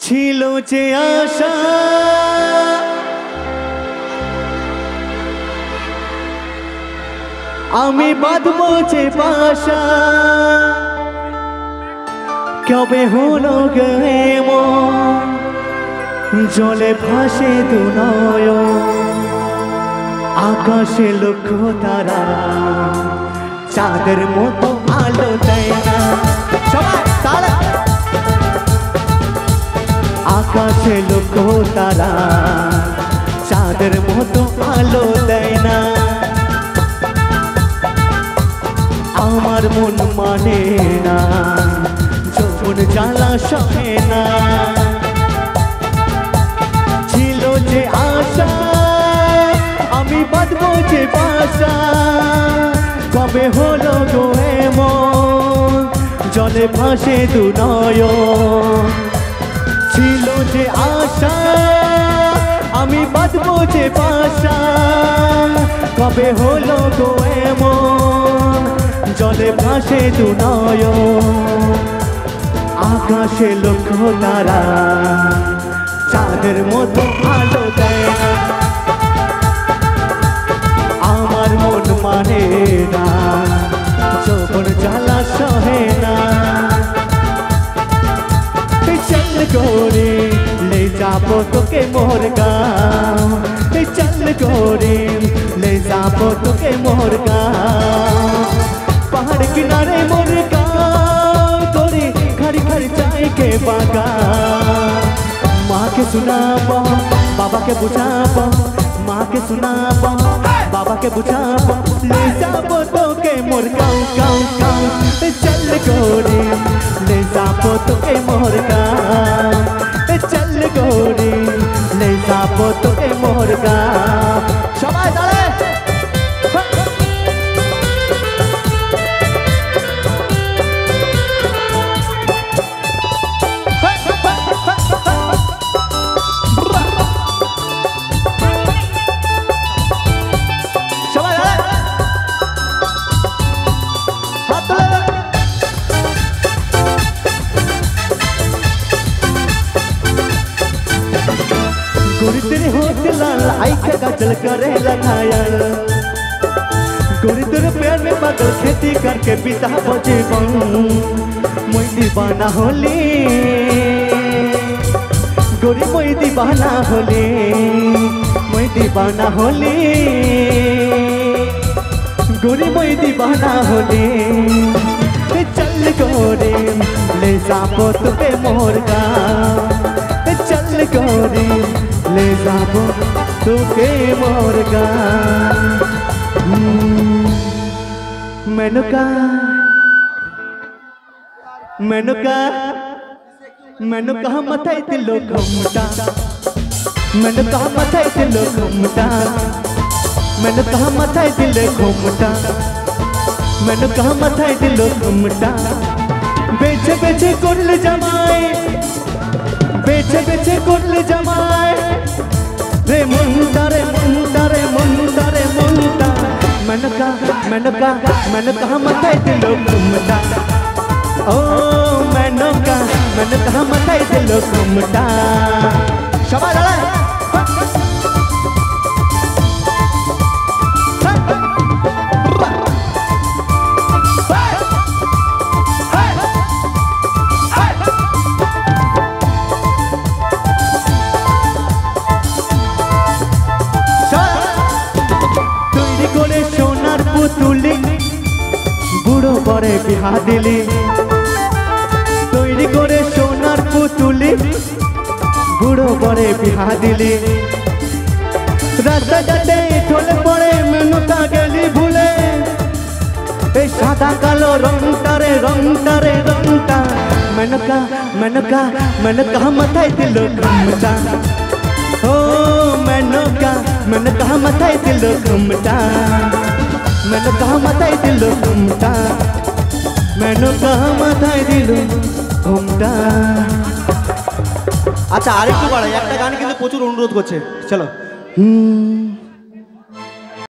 ছিল যে আশা আমি বাঁধবো যে বাসা কবে হলো গে মন জলে ভাসে দু নয়ন আকাশে লক্ষ্য তারা চাঁদের মতো আলো দেয় না সবাই তারা আকাশে লক্ষ্য তারা চাঁদের মতো আলো দেয় না আমার মন মানে না যখন জ্বালা সহে না ছিল যে আশা আমি বাঁধবো যে বাসা কবে হলো গো এমন জলে ভাসে দু নয়ন ছিল যে আশা আমি বাঁধবো যে বাসা কবে হলো গো এমন জলে ভাসে দু নয়ন আকাশে লক্ষ্য তারা চাঁদের মতো আলো দেয় না আমার মন মানে না যখন জ্বালা সহে না चल गोरी ले जाबो तोके मोर गाँव चल गोरी ले जाबो तोके मोर गाँव पहाड़ किनारे मोर गाँव गोरी खड़ी खड़ी चाय के बागान माँ के सुनाबो बाबा के बुझाबो माँ के सुनाबो बाबा के बुझाबो ले जाबो तोके मोर गाँव गाँव गाँव चल गोरी ले जाबो तोके मोर गाँव चल गोरी ले जाबो तोके मोर गाँव सबाई दाड़े गोरी तेरे होठ लाल आँख काजल करे लगायल गोरी तेरे प्यार में पागल खेती करके पिता जीवन मोई दीवाना होली गोरी मोई दीवाना होली मोई दीवाना होली गोरी मोई दीवाना होली चल गोरी ले जाबो तोके मोर गाँव चल गोरी ले जाबो तोके मोर गाँव मेनुका मथाई दिलो घुमटा मेनुका मथाई दिलो घुमटा मेनुका मथाई दिलो घुमटा मेनुका मथाई दिलो घुमटा बेचे बेचे कुल जमाए बेचे बेचे कुल जमाए रे मुंडा रे मुंडा रे मुंडा रे मुंडा मेनुका मेनुका मेनुका मथाई दिलो घुमटा ओ मेनुका मेनुका मथाई दिलो घुमटा सबाई दाड़े सोनार पुतुली बुड़ो बड़े बिहा दिली तैरी करे सोनार पुतुली बुड़ो बड़े बिहा दिली रास्ता जाते ढोल पड़े मेनुका गेली भूले सादा कालो रंगटा रे रंगटा रे रंगटा मेनुका मेनुका मेनुका मथाई दिलो घुमटा ओ मेनुका मेनुका मथाई दिलो घुमटा मेनुका मथाई दिलो घुमटा मेनुका मथाई दिलो घुमटा अच्छा आरेकटू बाड़ाई एक गान किन्तु प्रचुर अनुरोध करছে चलो